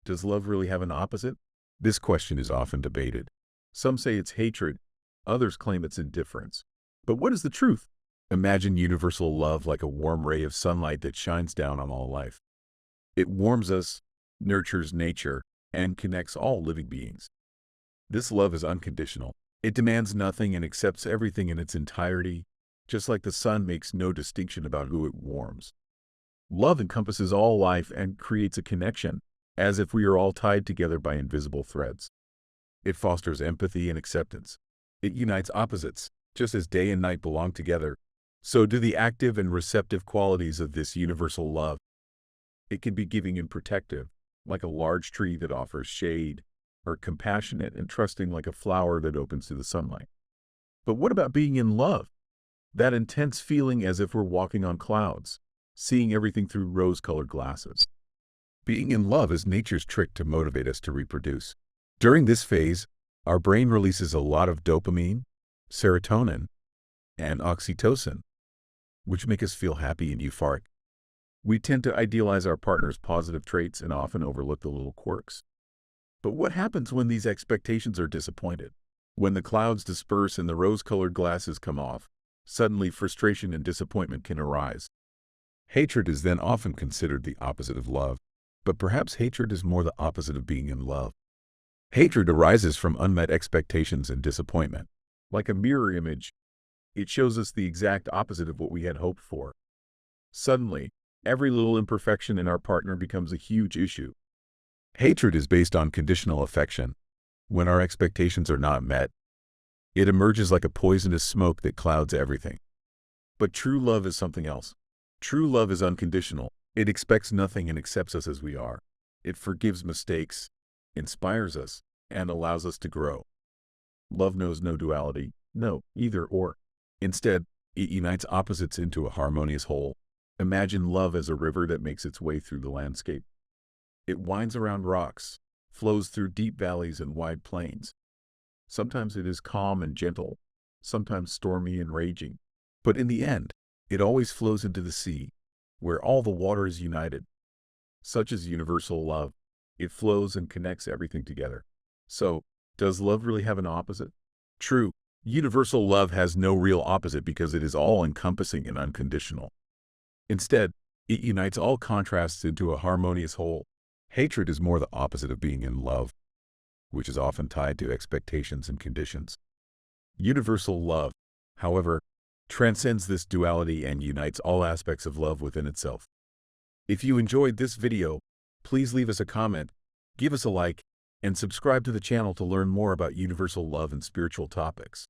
Does love really have an opposite? This question is often debated. Some say it's hatred, others claim it's indifference. But what is the truth? Imagine universal love like a warm ray of sunlight that shines down on all life. It warms us, nurtures nature, and connects all living beings. This love is unconditional. It demands nothing and accepts everything in its entirety, just like the sun makes no distinction about who it warms. Love encompasses all life and creates a connection, as if we are all tied together by invisible threads. It fosters empathy and acceptance. It unites opposites, just as day and night belong together. So do the active and receptive qualities of this universal love. It can be giving and protective, like a large tree that offers shade, or compassionate and trusting like a flower that opens to the sunlight. But what about being in love? That intense feeling as if we're walking on clouds, seeing everything through rose-colored glasses. Being in love is nature's trick to motivate us to reproduce. During this phase, our brain releases a lot of dopamine, serotonin, and oxytocin, which make us feel happy and euphoric. We tend to idealize our partner's positive traits and often overlook the little quirks. But what happens when these expectations are disappointed? When the clouds disperse and the rose-colored glasses come off, suddenly frustration and disappointment can arise. Hatred is then often considered the opposite of love, but perhaps hatred is more the opposite of being in love. Hatred arises from unmet expectations and disappointment. Like a mirror image, it shows us the exact opposite of what we had hoped for. Suddenly, every little imperfection in our partner becomes a huge issue. Hatred is based on conditional affection. When our expectations are not met, it emerges like a poisonous smoke that clouds everything. But true love is something else. True love is unconditional. It expects nothing and accepts us as we are. It forgives mistakes, inspires us, and allows us to grow. Love knows no duality, no either or. Instead, it unites opposites into a harmonious whole. Imagine love as a river that makes its way through the landscape. It winds around rocks, flows through deep valleys and wide plains. Sometimes it is calm and gentle, sometimes stormy and raging. But in the end, it always flows into the sea, where all the water is united. Such is universal love. It flows and connects everything together. So, does love really have an opposite? True, universal love has no real opposite because it is all-encompassing and unconditional. Instead, it unites all contrasts into a harmonious whole. Hatred is more the opposite of being in love, which is often tied to expectations and conditions. Universal love, however, transcends this duality and unites all aspects of love within itself. If you enjoyed this video, please leave us a comment, give us a like, and subscribe to the channel to learn more about universal love and spiritual topics.